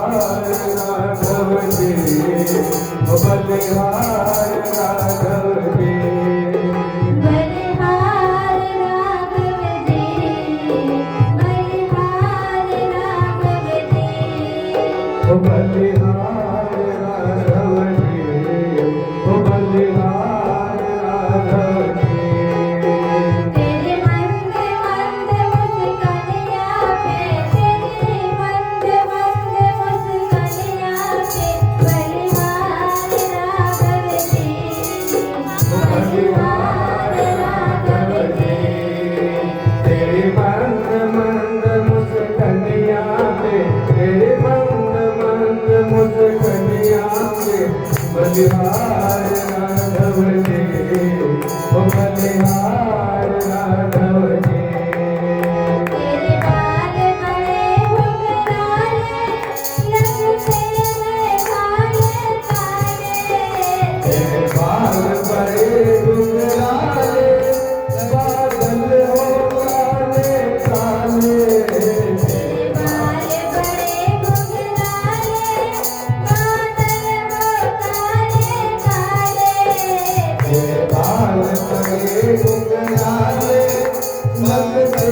राघव जी, बलिहार राघव जी, बलिहार राघव जी, बलिहार राघव जी, बलिहार राघव जी, बलिहार राघव जी। तेरे मंद मंद मुस्कानिया पे, तेरी मंद मंद मुस्कानिया पे, बलिहार राघव जी, बलिहार राघव जी, तेरी मंद मंद मुस्कानिया पे, तेरी मंद मंद मुस्कानिया पे, बलिहार राघव जी, बलिहार राघव जी। तेरे बाल बड़े घुंघराले, लगते हैं काले काले, तेरे बाल बड़े घुंघराले, बादल हो काले काले, तेरे बाल बड़े घुंघराले, बादल हो काले काले, तेरे बाल बड़े घुंघराले, लगते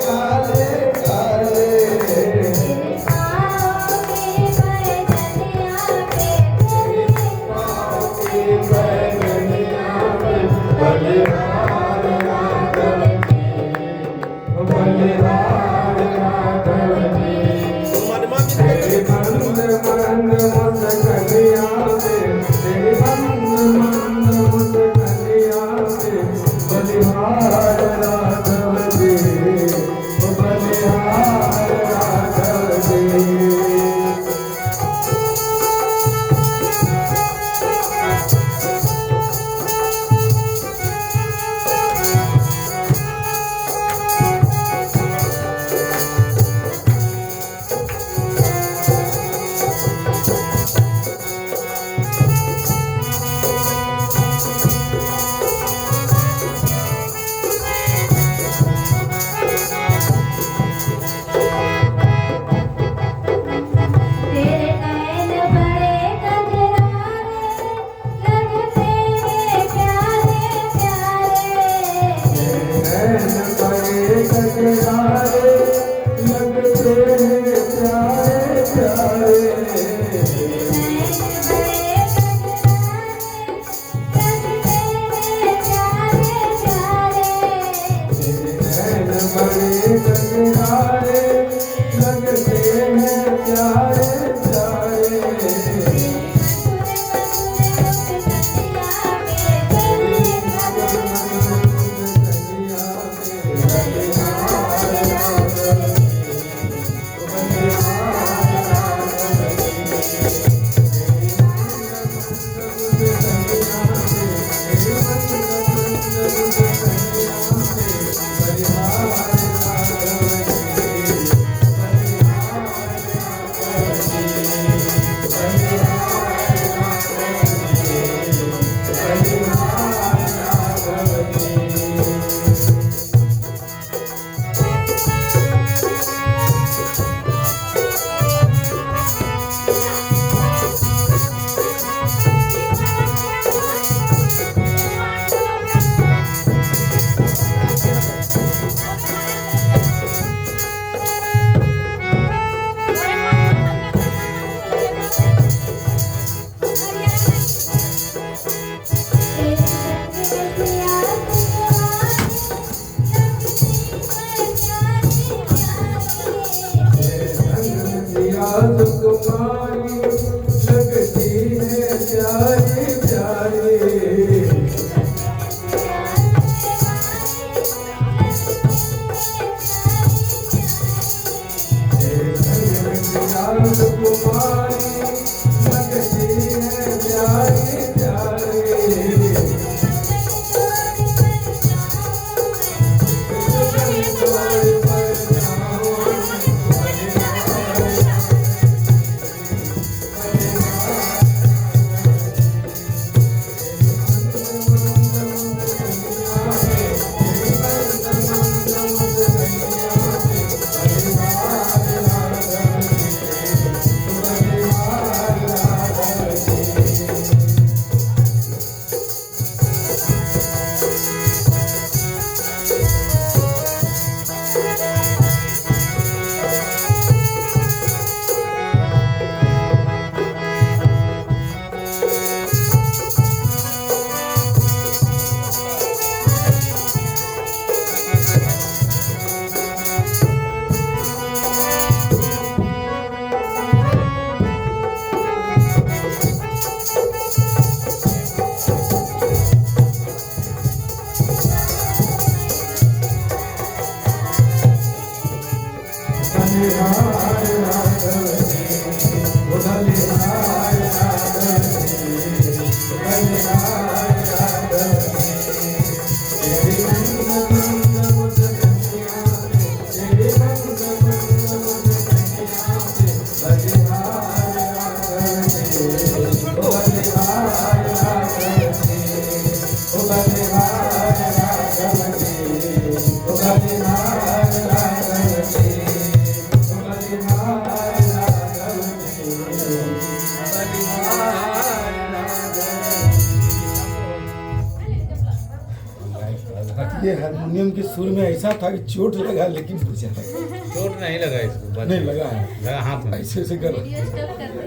काले काले, तेरे पाँव की पैजनिया पे, तेरे पाँव की पैजनिया पे, बलिहार राघव जी, बलिहार राघव जी। तेरे मंद मंद मुस्कानिया पे, तेरे मंद मंद मुस्कानिया पे, बलिहार राघव जी, बलिहार राघव जी। तेरे नैन बड़े कजरारे, लगते हैं प्यारे प्यारे, नैन बड़े कजरारे, लगते हैं प्यारे प्यारे, नैन बड़े कजरारे, लगते हैं प्यारे प्यारे, नैन बड़े कजरारे, लगते हैं प्यारे प्यारे, राजकुमारी लगती है प्यारी प्यारी, राजकुमारी लगती है प्यारी प्यारी, बलिहार ना गए। ये हारमोनियम के सुर में ऐसा था कि चोट लगा लेकिन बुझा चोट नहीं लगा इसको, बस नहीं लगा है लगा हाथ में। ऐसे ऐसे कर वीडियो स्टॉप कर दो।